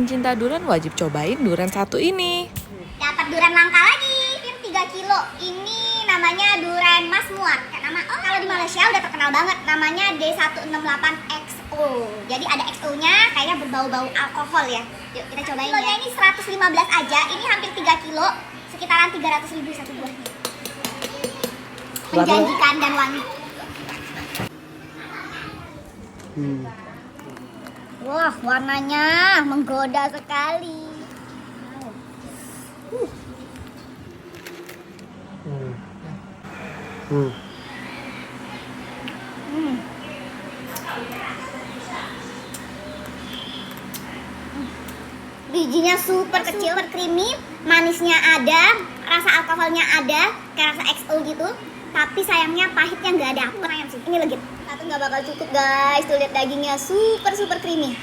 pencinta durian wajib cobain durian satu ini. Dapat durian langka lagi, 3 kilo. Ini namanya durian Mas Muar. Kalau di Malaysia udah terkenal banget, namanya D168XO. Jadi ada XO-nya, kayaknya berbau-bau alkohol ya. Yuk kita cobain ya. Ini 115 aja, ini hampir 3 kilo, sekitaran 300.000 satu buahnya. Menjanjikan dan wangi. Wah, warnanya menggoda sekali. Bijinya super kecil, super creamy, manisnya ada, rasa alkoholnya ada, kayak rasa XO gitu. Tapi sayangnya pahitnya nggak ada. Bukan ayam sih, ini legit. Satu nggak bakal cukup guys. Tuh lihat dagingnya super creamy.